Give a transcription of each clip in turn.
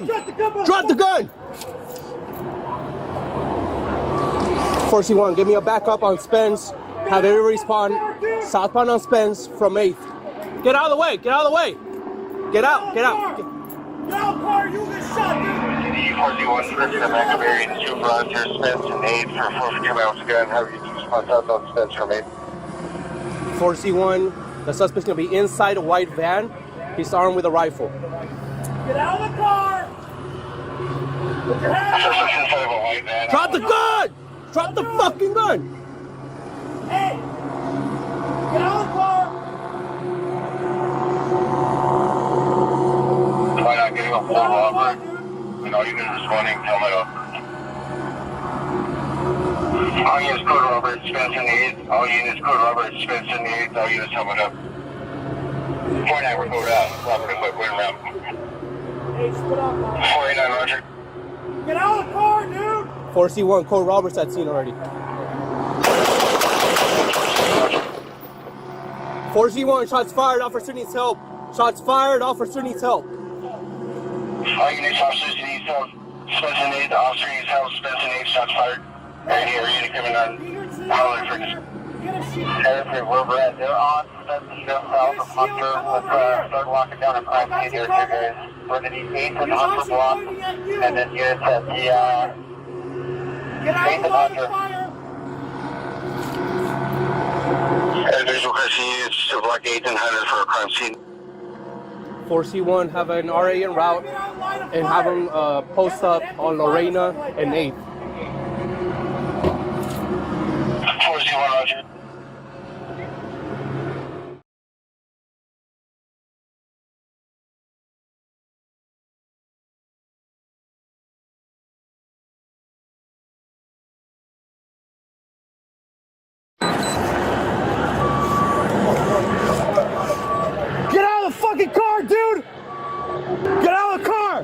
gun! Drop the gun! 4C1, give me a backup on Spence. Have everybody spawn southbound on Spence from 8th. Get out of the way! Get out of the way! Get out! Get out! Get out, car! You get shot, dude! 4C1, Spence and Macavarian, Supervisor, Spence and 8 for 4 miles ago. Have you two spots out on Spence from 8? 4C1, the suspect's gonna be inside a white van. He's armed with a rifle. Get out of the car! Put your hands up! Inside of a white van. Drop the gun! Drop the fucking gun! Hey! Get out of the car! Why not getting a full robbery? You know, you can responding, tell me up. All units code Robert, Spence and 8. All units code Robert, Spence and 8. All units helmet up. 49, we're code out. Robert and Whip, we're around. Hey, spit out, car. 49, Roger. Get out of the car, dude! 4C1, Code Roberts at scene already. 4C1, shots fired, officer needs help. Shots fired, officer needs help. All units, officers need help. Spence and 8, the officer needs help. Spence and 8, shots fired. Right here, unit coming on. Hollenbeck. Get We're red. They're on Spence St south of Hunter. Let's start walking down a crime scene here, guys. We're going to need 8th and Hunter block. And then units at the, Get out of the line of fire! visual question units to block 8th and Hunter for a crime scene. 4C1, have an RA en route and have them post up on Lorena and 8th. 4C1, Roger. Get out of the fucking car, dude! Get out of the car!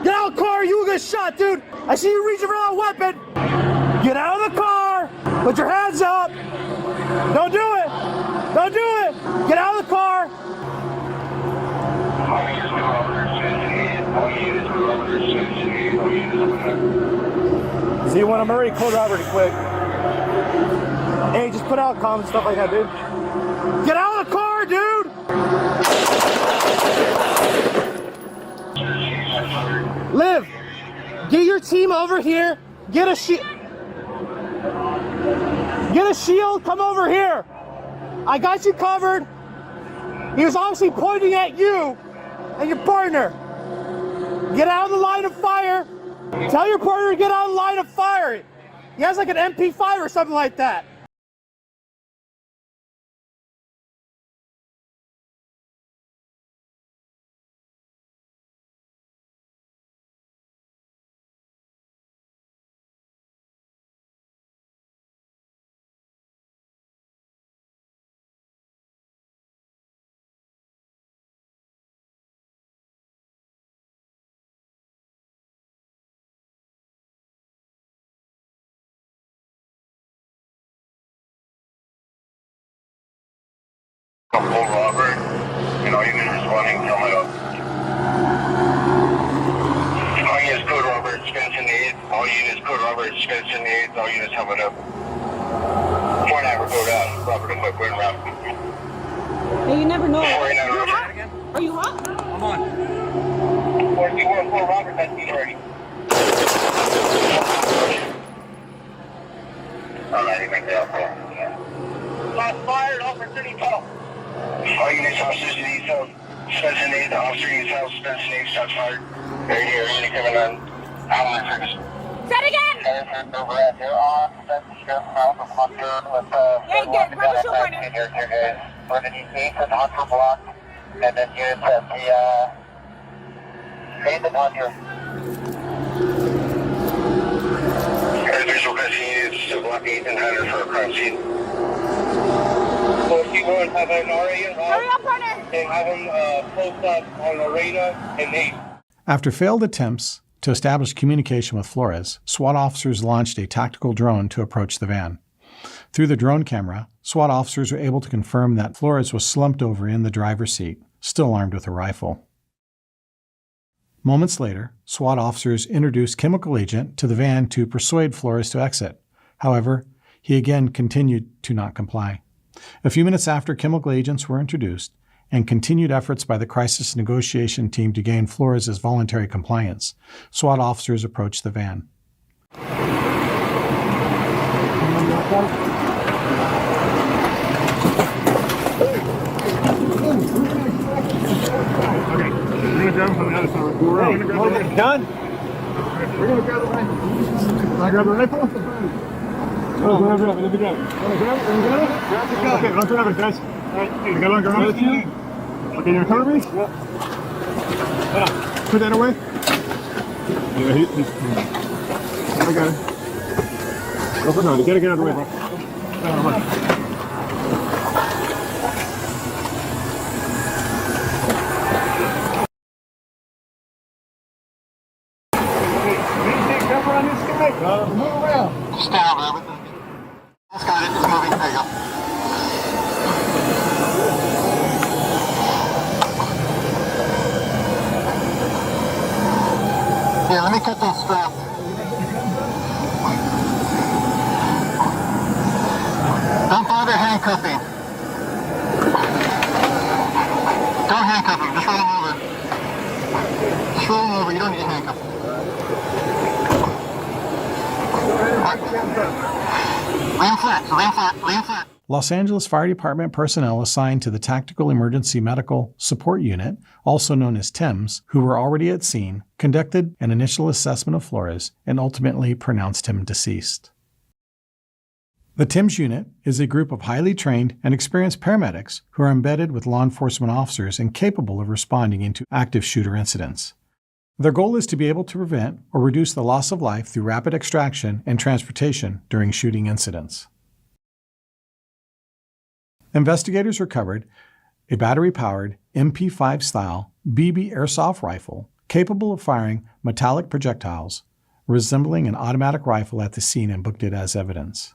Get out of the car, you will get shot, dude! I see you reaching for that weapon! Get out of the car! Put your hands up! Don't do it! Don't do it! Get out of the car! Z1, I'm already code Robert quick. Hey, just put out comms and stuff like that, dude. Get out of the car, dude! Liv, get your team over here. Get a shield. Get a shield. Come over here. I got you covered. He was obviously pointing at you and your partner. Get out of the line of fire. Tell your partner to get out of the line of fire. He has like an MP5 or something like that. Full Robert. You know, you can responding, tell me up. All units code Robert, Spence and 8. All units code Robert, Spence and 8. All units helmet up. 49, we're code out. Robert and Whip, we're around. Hey, you never know. 49, Roger. Are you hot? I'm on. 4C1, full Robert, that's me already. Alrighty, make that up there. Shots fired, opportunity tunnel. All units, officers need help. Spence and 8, the officer needs help. Spence and 8, shots fired. Right here, unit coming on. Hollenbeck. Say it again! Over at here on Spence St south of Hunter. Let's Hey, get grab a show partner. here, guys. We're going to need 8th and Hunter block. And then units at the 8th and Hunter. Visual question units to block 8th and Hunter for a crime scene. 4C1, have an RA in Hurry up, partner! and have them post up on Lorena and 8. After failed attempts to establish communication with Flores, SWAT officers launched a tactical drone to approach the van. Through the drone camera, SWAT officers were able to confirm that Flores was slumped over in the driver's seat, still armed with a rifle. Moments later, SWAT officers introduced chemical agent to the van to persuade Flores to exit. However, he again continued to not comply. A few minutes after chemical agents were introduced and continued efforts by the crisis negotiation team to gain Flores' voluntary compliance, SWAT officers approached the van. Okay, we're gonna grab him from the other side. Go around. Done? We're gonna grab the rifle. Can I grab the rifle? Oh, grab it. Let me grab it. Wanna grab it? Grab it? Okay, let's grab it, guys. Alright, I got one around it. Okay, you cover me? Yeah. Put that away. Yeah, he's I got it. Go for it. You gotta get out of the way, bro. Move around. Just stay over there with it. That's got it. It's moving. There you go. Yeah, let me cut those straps. Don't bother handcuffing. Don't handcuff him. Just roll him over. Just roll him over. You don't need to handcuff him. Lean flat. Los Angeles Fire Department personnel assigned to the Tactical Emergency Medical Support Unit, also known as TEMS, who were already at scene, conducted an initial assessment of Flores and ultimately pronounced him deceased. The TEMS unit is a group of highly trained and experienced paramedics who are embedded with law enforcement officers and capable of responding into active shooter incidents. Their goal is to be able to prevent or reduce the loss of life through rapid extraction and transportation during shooting incidents. Investigators recovered a battery-powered MP5 style BB airsoft rifle capable of firing metallic projectiles resembling an automatic rifle at the scene and booked it as evidence.